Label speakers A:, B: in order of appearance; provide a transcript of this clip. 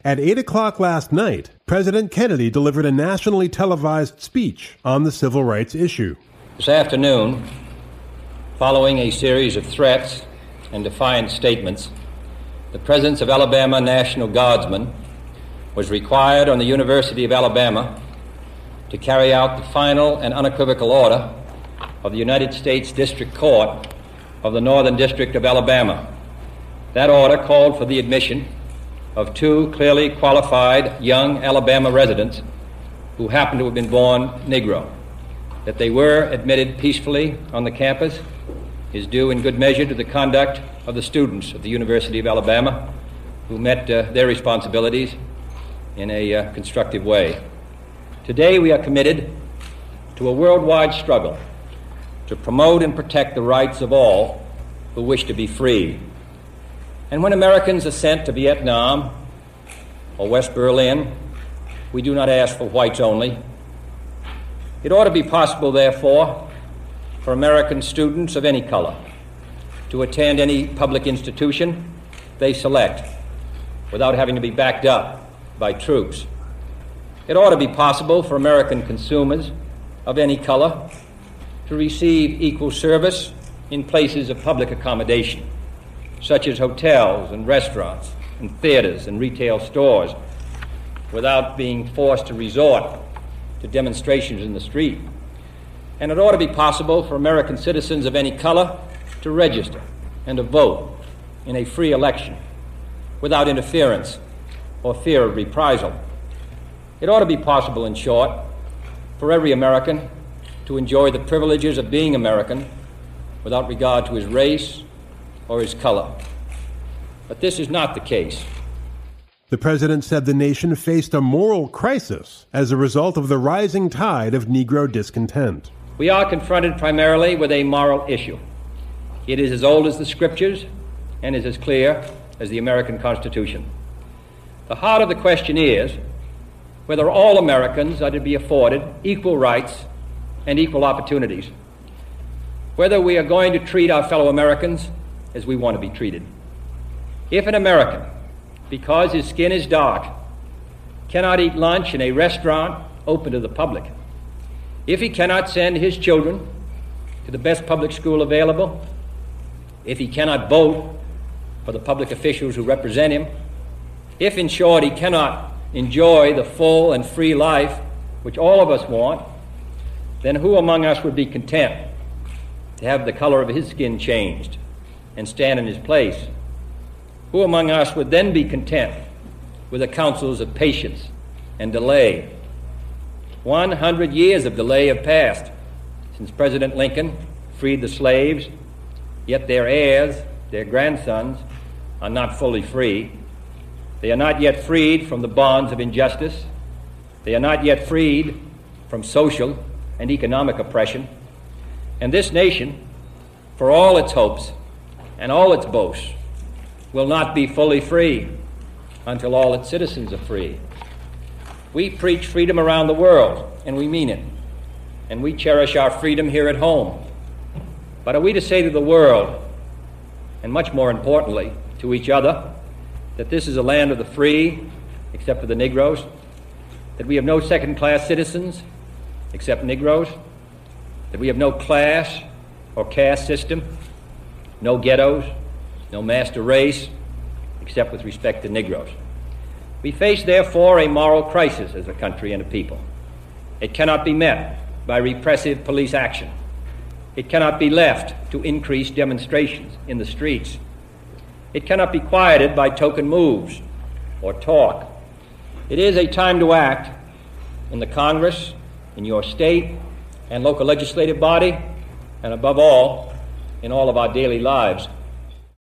A: At 8 o'clock last night, President Kennedy delivered a nationally televised speech on the civil rights issue.
B: This afternoon, following a series of threats and defiant statements, the presence of Alabama National Guardsmen was required on the University of Alabama to carry out the final and unequivocal order of the United States District Court of the Northern District of Alabama. That order called for the admission of two clearly qualified young Alabama residents who happened to have been born Negro. That they were admitted peacefully on the campus is due in good measure to the conduct of the students of the University of Alabama who met their responsibilities in a constructive way. Today we are committed to a worldwide struggle to promote and protect the rights of all who wish to be free. And when Americans are sent to Vietnam or West Berlin, we do not ask for whites only. It ought to be possible, therefore, for American students of any color to attend any public institution they select without having to be backed up by troops. It ought to be possible for American consumers of any color to receive equal service in places of public accommodation, such as hotels and restaurants and theaters and retail stores, without being forced to resort to demonstrations in the street. And it ought to be possible for American citizens of any color to register and to vote in a free election without interference or fear of reprisal. It ought to be possible, in short, for every American to enjoy the privileges of being American without regard to his race or his color. But this is not the case.
A: The president said the nation faced a moral crisis as a result of the rising tide of Negro discontent.
B: We are confronted primarily with a moral issue. It is as old as the Scriptures and is as clear as the American Constitution. The heart of the question is whether all Americans are to be afforded equal rights and equal opportunities, whether we are going to treat our fellow Americans as we want to be treated. If an American, because his skin is dark, cannot eat lunch in a restaurant open to the public, if he cannot send his children to the best public school available, if he cannot vote for the public officials who represent him, if, in short, he cannot enjoy the full and free life which all of us want, then who among us would be content to have the color of his skin changed and stand in his place? Who among us would then be content with the counsels of patience and delay? 100 years of delay have passed since President Lincoln freed the slaves, yet their heirs, their grandsons, are not fully free. They are not yet freed from the bonds of injustice. They are not yet freed from social and economic oppression. And this nation, for all its hopes and all its boasts, will not be fully free until all its citizens are free. We preach freedom around the world, and we mean it. And we cherish our freedom here at home. But are we to say to the world, and much more importantly, to each other, that this is a land of the free, except for the Negroes, that we have no second-class citizens, except Negroes, that we have no class or caste system, no ghettos, no master race, except with respect to Negroes? We face, therefore, a moral crisis as a country and a people. It cannot be met by repressive police action. It cannot be left to increase demonstrations in the streets. It cannot be quieted by token moves or talk. It is a time to act in the Congress, in your state and local legislative body, and above all, in all of our daily lives.